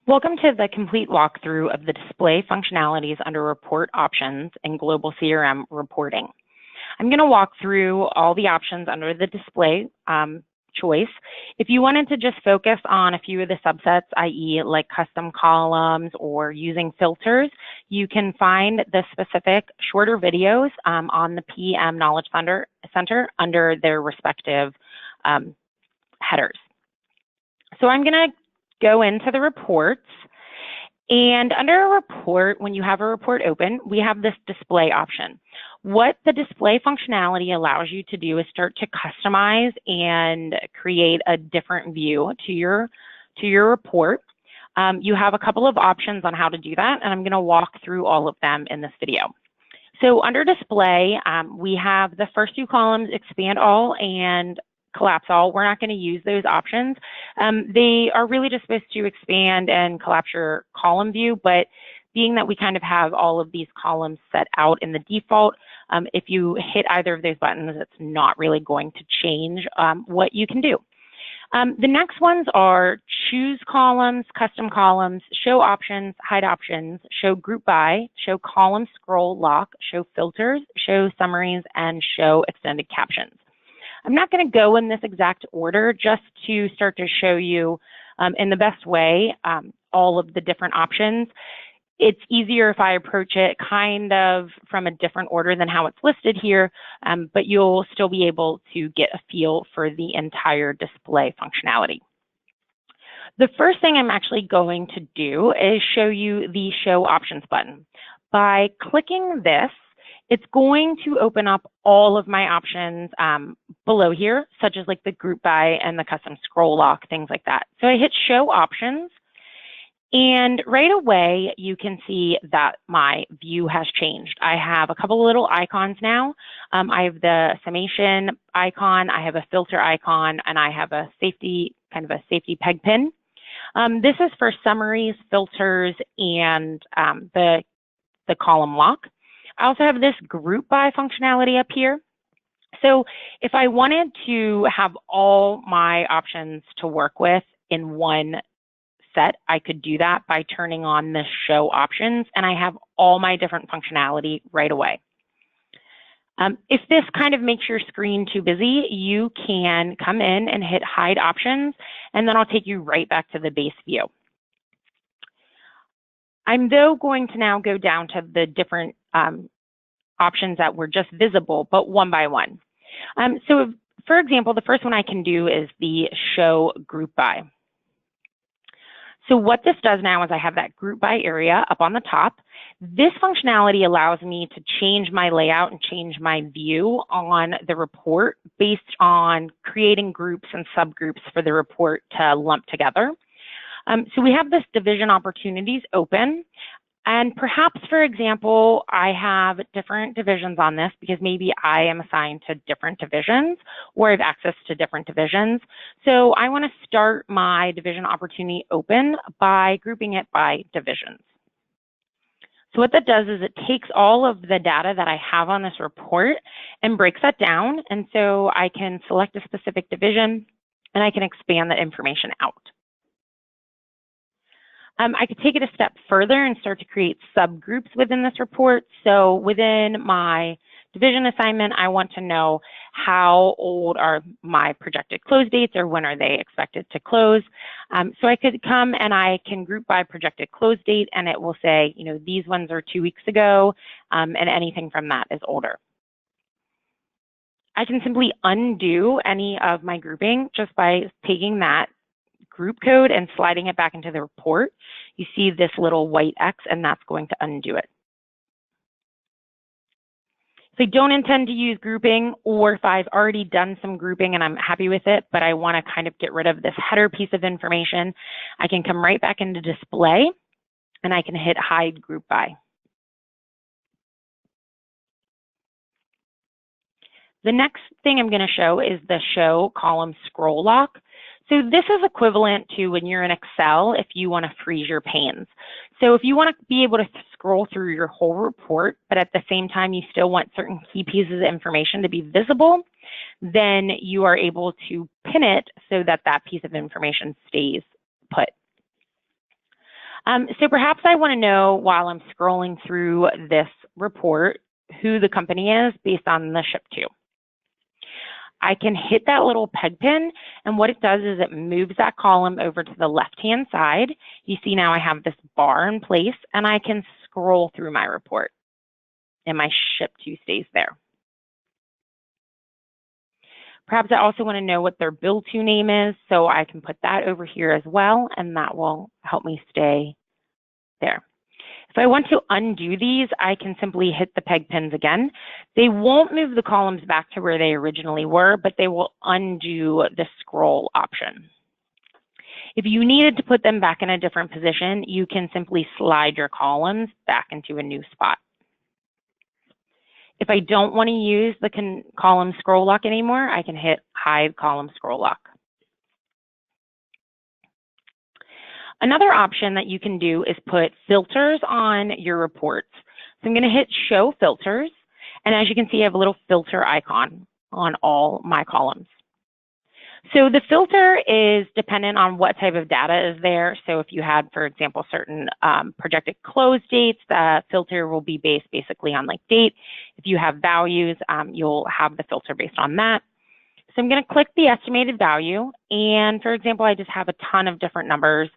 Welcome to the complete walkthrough of the display functionalities under Report Options in Global CRM Reporting. I'm going to walk through all the options under the display choice. If you wanted to just focus on a few of the subsets, i.e. like custom columns or using filters, you can find the specific shorter videos on the PM Knowledge Center under their respective headers. So I'm going to go into the reports, and under a report, when you have a report open, we have this display option. What the display functionality allows you to do is start to customize and create a different view to your report. You have a couple of options on how to do that, and I'm going to walk through all of them in this video. So under display, we have the first two columns, expand all and collapse all. We're not going to use those options. They are really just supposed to expand and collapse your column view, but being that we kind of have all of these columns set out in the default, if you hit either of those buttons, it's not really going to change what you can do. The next ones are choose columns, custom columns, show options, hide options, show group by, show column scroll lock, show filters, show summaries, and show extended captions. I'm not going to go in this exact order just to start to show you in the best way all of the different options. It's easier if I approach it kind of from a different order than how it's listed here, but you'll still be able to get a feel for the entire display functionality. The first thing I'm actually going to do is show you the Show Options button. By clicking this, it's going to open up all of my options below here, such as like the group by and the custom scroll lock, things like that. So I hit Show Options, and right away you can see that my view has changed. I have a couple of little icons now. I have the summation icon, I have a filter icon, and I have a safety peg pin. This is for summaries, filters, and the column lock. I also have this group by functionality up here. So if I wanted to have all my options to work with in one set, I could do that by turning on the show options, and I have all my different functionality right away. If this kind of makes your screen too busy, you can come in and hit hide options, and then I'll take you right back to the base view. I'm though going to now go down to the different options that were just visible, but one by one. So for example, the first one I can do is the show group by. So what this does now is I have that group by area up on the top. This functionality allows me to change my layout and change my view on the report based on creating groups and subgroups for the report to lump together. So we have this division opportunities open, and perhaps, for example, I have different divisions on this because maybe I am assigned to different divisions or I have access to different divisions. So I want to start my division opportunity open by grouping it by divisions. So what that does is it takes all of the data that I have on this report and breaks that down. And so I can select a specific division and I can expand that information out. I could take it a step further and start to create subgroups within this report. So within my division assignment, I want to know how old are my projected close dates, or when are they expected to close. So I could come and I can group by projected close date, and it will say, you know, these ones are 2 weeks ago, and anything from that is older. I can simply undo any of my grouping just by taking that group code and sliding it back into the report. You see this little white X, and that's going to undo it. So I don't intend to use grouping, or if I've already done some grouping and I'm happy with it, but I want to kind of get rid of this header piece of information, I can come right back into display and I can hit hide group by. The next thing I'm going to show is the show column scroll lock. So this is equivalent to when you're in Excel if you want to freeze your panes. So if you want to be able to scroll through your whole report, but at the same time you still want certain key pieces of information to be visible, then you are able to pin it so that that piece of information stays put. So perhaps I want to know while I'm scrolling through this report who the company is based on the ship to. I can hit that little peg pin, and what it does is it moves that column over to the left-hand side. You see now I have this bar in place, and I can scroll through my report, and my ship to stays there. Perhaps I also want to know what their bill to name is, so I can put that over here as well, and that will help me stay there. If I want to undo these, I can simply hit the peg pins again. They won't move the columns back to where they originally were, but they will undo the scroll option. If you needed to put them back in a different position, you can simply slide your columns back into a new spot. If I don't want to use the column scroll lock anymore, I can hit hide column scroll lock. Another option that you can do is put filters on your reports. So I'm going to hit show filters, and as you can see, I have a little filter icon on all my columns. So the filter is dependent on what type of data is there. So if you had, for example, certain projected close dates, the filter will be based basically on like date. If you have values, you'll have the filter based on that. So I'm going to click the estimated value, and for example, I just have a ton of different numbers.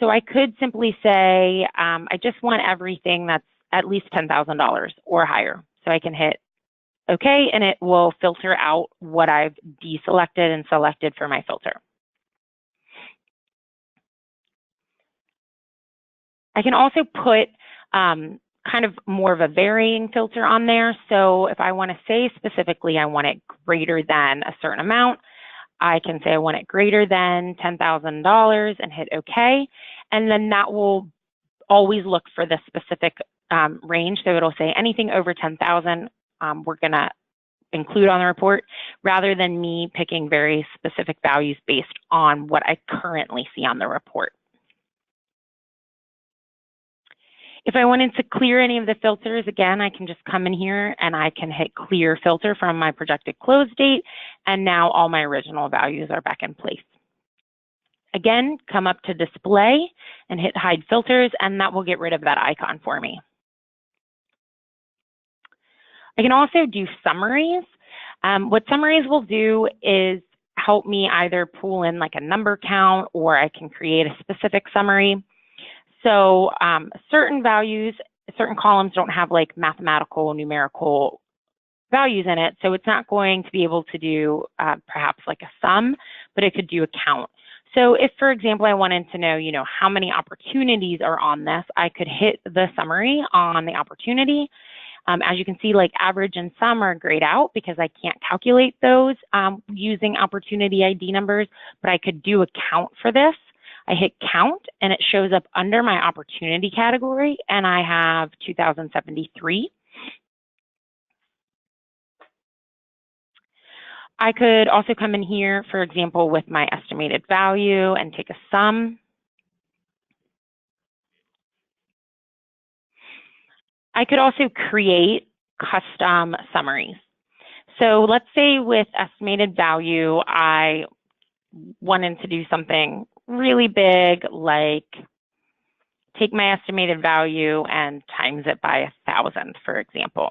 So I could simply say, I just want everything that's at least $10,000 or higher. So I can hit OK, and it will filter out what I've deselected and selected for my filter. I can also put kind of more of a varying filter on there. So if I want to say specifically I want it greater than a certain amount, I can say I want it greater than $10,000 and hit OK. And then that will always look for the specific range. So it'll say anything over 10,000, we're going to include on the report, rather than me picking very specific values based on what I currently see on the report. If I wanted to clear any of the filters, again, I can just come in here and I can hit clear filter from my projected close date, and now all my original values are back in place. Again, come up to display and hit hide filters, and that will get rid of that icon for me. I can also do summaries. What summaries will do is help me either pull in like a number count, or I can create a specific summary. So certain values, certain columns don't have like mathematical, numerical values in it. So it's not going to be able to do perhaps like a sum, but it could do a count. So if, for example, I wanted to know, how many opportunities are on this, I could hit the summary on the opportunity. As you can see, like average and sum are grayed out because I can't calculate those using opportunity ID numbers, but I could do a count for this. I hit count and it shows up under my opportunity category, and I have 2,073. I could also come in here, for example, with my estimated value and take a sum. I could also create custom summaries. So let's say with estimated value, I wanted to do something really big, like take my estimated value and times it by 1,000, for example.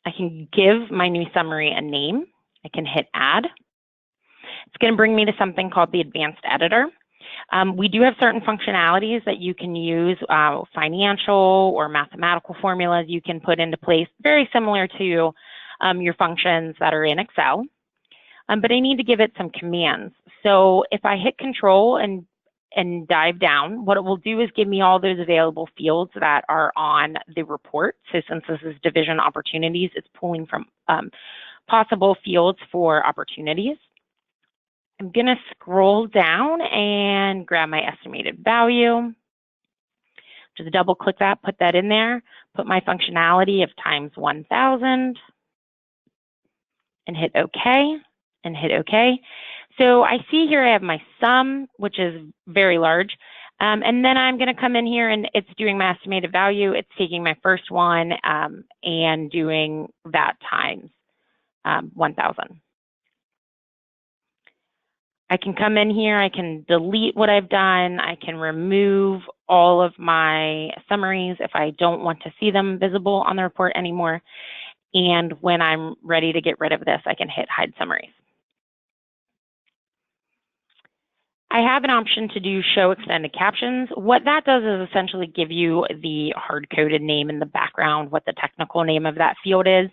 I can give my new summary a name. I can hit add. It's going to bring me to something called the advanced editor. We do have certain functionalities that you can use, financial or mathematical formulas you can put into place, very similar to your functions that are in Excel. But I need to give it some commands. So if I hit Control and dive down, what it will do is give me all those available fields that are on the report. So since this is division opportunities, it's pulling from possible fields for opportunities. I'm going to scroll down and grab my estimated value. Just double click that, put that in there, put my functionality of times 1,000 and hit OK and hit OK. So I see here I have my sum, which is very large. And then I'm going to come in here and it's doing my estimated value. It's taking my first one and doing that times 1,000. I can come in here, I can delete what I've done, I can remove all of my summaries if I don't want to see them visible on the report anymore. And when I'm ready to get rid of this, I can hit hide summaries. I have an option to do show extended captions. What that does is essentially give you the hard-coded name in the background, what the technical name of that field is.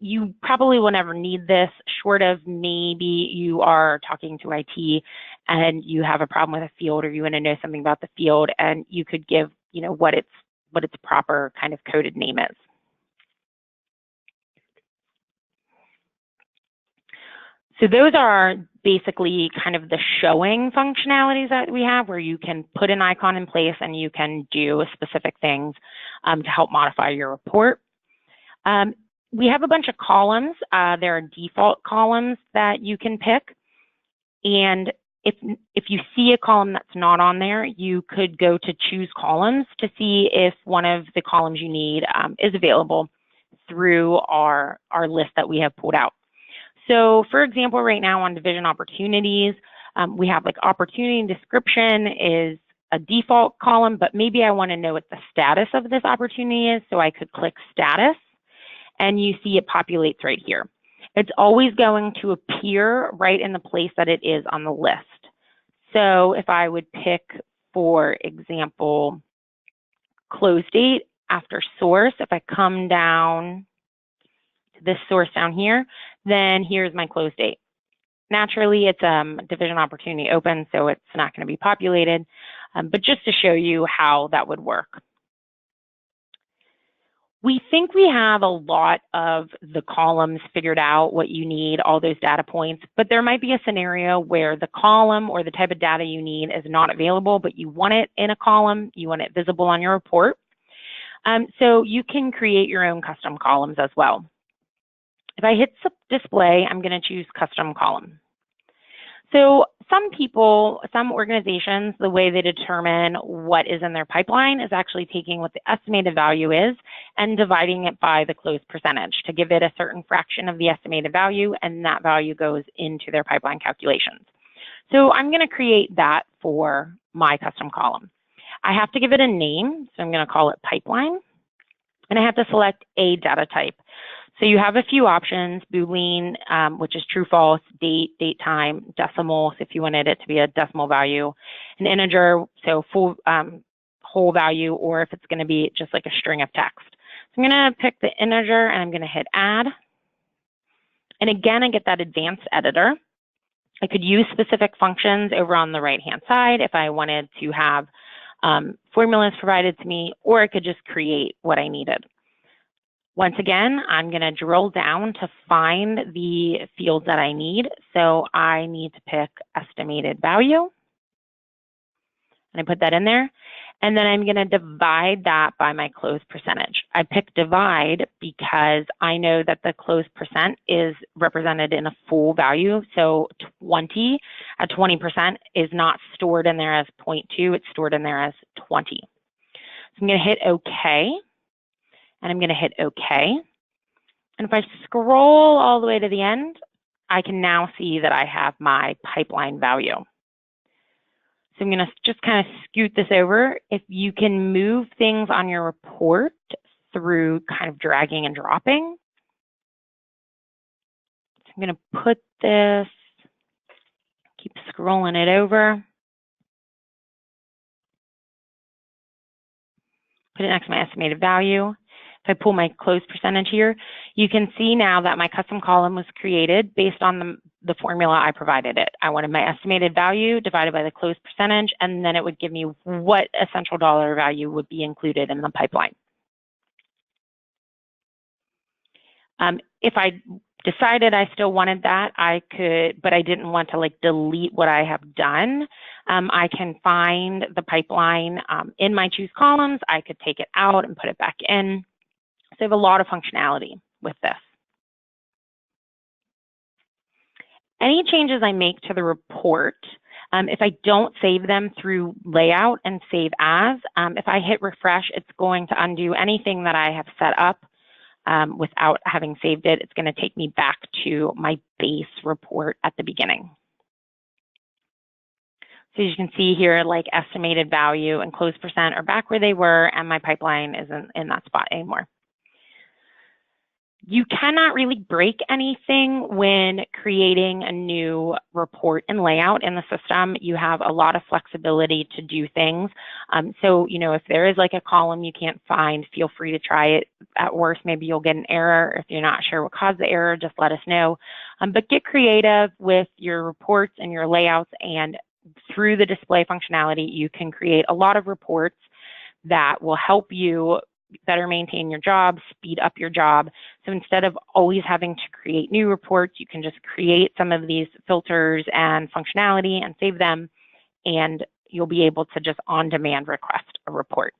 You probably will never need this, short of maybe you are talking to IT and you have a problem with a field, or you want to know something about the field, and you could give, what its proper kind of coded name is. So those are basically kind of the showing functionalities that we have, where you can put an icon in place and you can do specific things to help modify your report. We have a bunch of columns. There are default columns that you can pick. And if you see a column that's not on there, you could go to choose columns to see if one of the columns you need is available through our list that we have pulled out. So for example, right now on division opportunities, we have like opportunity description is a default column, but maybe I want to know what the status of this opportunity is. So I could click status, and you see it populates right here. It's always going to appear right in the place that it is on the list. So if I would pick, for example, close date after source, if I come down to this source down here, then here's my close date. Naturally, it's division opportunity open, so it's not going to be populated, but just to show you how that would work. We think we have a lot of the columns figured out, what you need, all those data points, but there might be a scenario where the column or the type of data you need is not available, but you want it in a column, you want it visible on your report. So you can create your own custom columns as well. If I hit display, I'm going to choose custom column. So some organizations, the way they determine what is in their pipeline is actually taking what the estimated value is and dividing it by the close percentage to give it a certain fraction of the estimated value, and that value goes into their pipeline calculations. So I'm going to create that for my custom column. I have to give it a name, so I'm going to call it pipeline, and I have to select a data type. So you have a few options: Boolean, which is true, false, date, time, decimal, so if you wanted it to be a decimal value, an integer, so full whole value, or if it's going to be just like a string of text. So I'm going to pick the integer, and I'm going to hit add. And again, I get that advanced editor. I could use specific functions over on the right-hand side if I wanted to have formulas provided to me, or I could just create what I needed. Once again, I'm going to drill down to find the fields that I need. So I need to pick estimated value, and I put that in there. And then I'm going to divide that by my close percentage. I picked divide because I know that the close percent is represented in a full value. So 20 at 20% is not stored in there as 0.2, it's stored in there as 20. So I'm going to hit OK. And I'm going to hit OK. And if I scroll all the way to the end, I can now see that I have my pipeline value. So I'm going to just kind of scoot this over. If you can move things on your report through kind of dragging and dropping. So I'm going to put this, keep scrolling it over. Put it next to my estimated value. If I pull my close percentage here, you can see now that my custom column was created based on the formula I provided it. I wanted my estimated value divided by the close percentage, and then it would give me what essential dollar value would be included in the pipeline. If I decided I still wanted that, I could, but I didn't want to like delete what I have done. I can find the pipeline in my choose columns. I could take it out and put it back in. So I have a lot of functionality with this. Any changes I make to the report, if I don't save them through layout and save as, if I hit refresh, it's going to undo anything that I have set up without having saved it. It's going to take me back to my base report at the beginning. So you can see here, like estimated value and close percent are back where they were, and my pipeline isn't in that spot anymore. You cannot really break anything when creating a new report and layout in the system. You have a lot of flexibility to do things. So, if there is like a column you can't find, feel free to try it. At worst, maybe you'll get an error. If you're not sure what caused the error, just let us know. But get creative with your reports and your layouts, and through the display functionality, you can create a lot of reports that will help you better maintain your job, speed up your job. So instead of always having to create new reports, you can just create some of these filters and functionality and save them, and you'll be able to just on demand request a report.